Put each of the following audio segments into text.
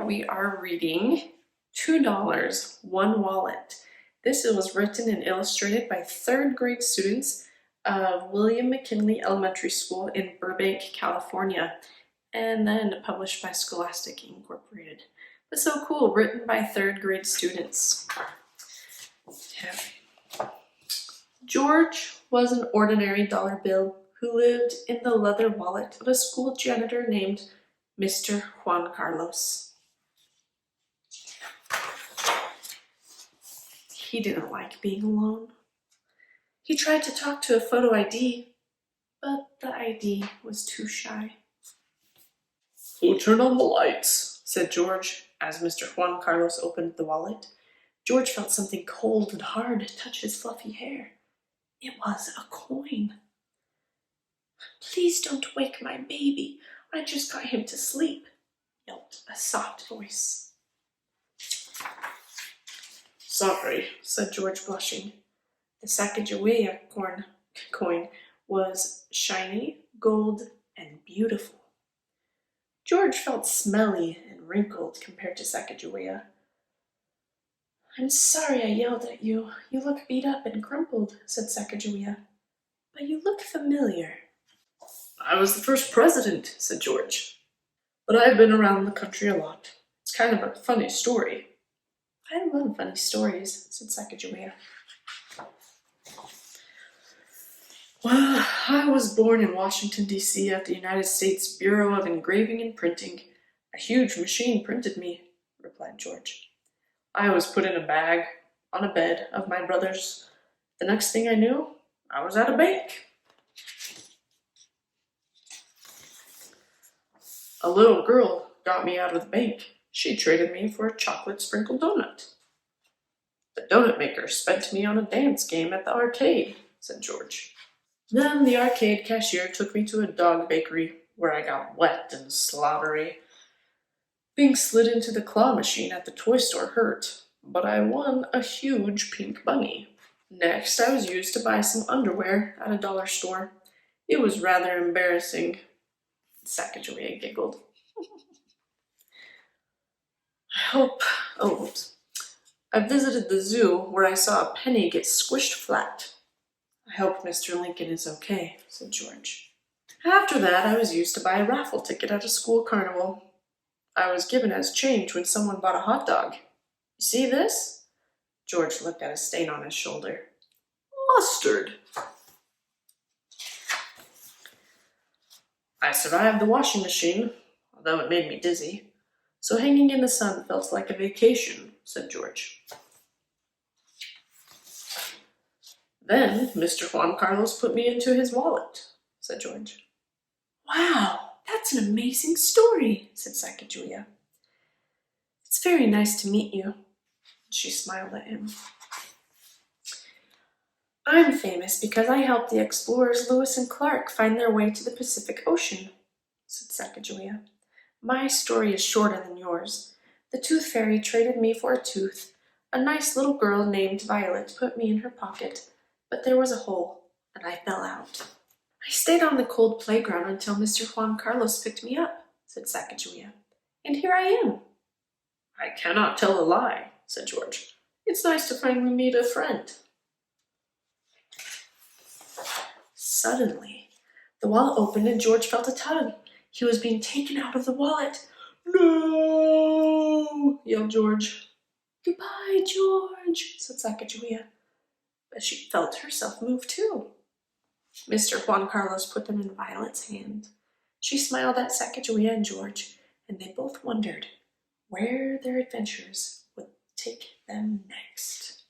we are reading $2, One Wallet. This was written and illustrated by 3rd grade students of William McKinley Elementary School in Burbank, California, and then published by Scholastic Inc. But so cool, written by 3rd grade students. Okay. George was an ordinary dollar bill who lived in the leather wallet of a school janitor named Mr. Juan Carlos. He didn't like being alone. He tried to talk to a photo ID, but the ID was too shy. "Who turned on the lights?" said George as Mr. Juan Carlos opened the wallet. George felt something cold and hard touch his fluffy hair. It was a coin. "Please don't wake my baby. I just got him to sleep," yelped a soft voice. "Sorry," said George, blushing. The Sacagawea coin was shiny, gold, and beautiful. George felt smelly and wrinkled compared to Sacagawea. "I'm sorry I yelled at you. You look beat up and crumpled," said Sacagawea. "But you look familiar." "I was the first president," said George. "But I've been around the country a lot. It's kind of a funny story." "I love funny stories," said Sacagawea. "Well, I was born in Washington, D.C. at the United States Bureau of Engraving and Printing. A huge machine printed me," replied George. "I was put in a bag on a bed of my brother's. The next thing I knew, I was at a bank. A little girl got me out of the bank. She traded me for a chocolate sprinkled donut. The donut maker spent me on a dance game at the arcade," said George. "Then the arcade cashier took me to a dog bakery where I got wet and slobbery. Being slid into the claw machine at the toy store hurt, but I won a huge pink bunny. Next, I was used to buy some underwear at a dollar store. It was rather embarrassing." Sacagawea giggled. "I visited the zoo where I saw a penny get squished flat." "I hope Mr. Lincoln is okay," said George. "After that, I was used to buy a raffle ticket at a school carnival. I was given as change when someone bought a hot dog. You see this?" George looked at a stain on his shoulder. "Mustard." "I survived the washing machine, although it made me dizzy. So hanging in the sun felt like a vacation," said George. "Then Mr. Juan Carlos put me into his wallet," said George. "Wow, that's an amazing story," said Sacagawea. "It's very nice to meet you." She smiled at him. "I'm famous because I helped the explorers Lewis and Clark find their way to the Pacific Ocean," said Sacagawea. "My story is shorter than yours. The Tooth Fairy traded me for a tooth. A nice little girl named Violet put me in her pocket, but there was a hole, and I fell out. I stayed on the cold playground until Mr. Juan Carlos picked me up," said Sacagawea. "And here I am." "I cannot tell a lie," said George. "It's nice to finally meet a friend." Suddenly, the wallet opened and George felt a tug. He was being taken out of the wallet. "No!" yelled George. "Goodbye, George," said Sacagawea. But she felt herself move too. Mr. Juan Carlos put them in Violet's hand. She smiled at Sacagawea and George, and they both wondered where their adventures would take them next.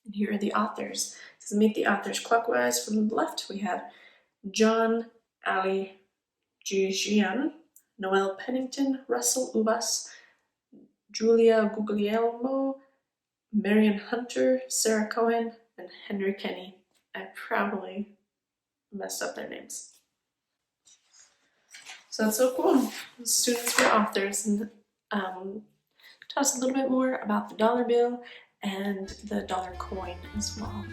And here are the authors. It says meet the authors clockwise. From the left, we have John Ali Gigian, Noel Pennington, Russell Ubas, Julia Guglielmo, Marion Hunter, Sarah Cohen, and Henry Kenny. I probably messed up their names. So that's so cool. The students were authors and tell us a little bit more about the dollar bill and the dollar coin as well.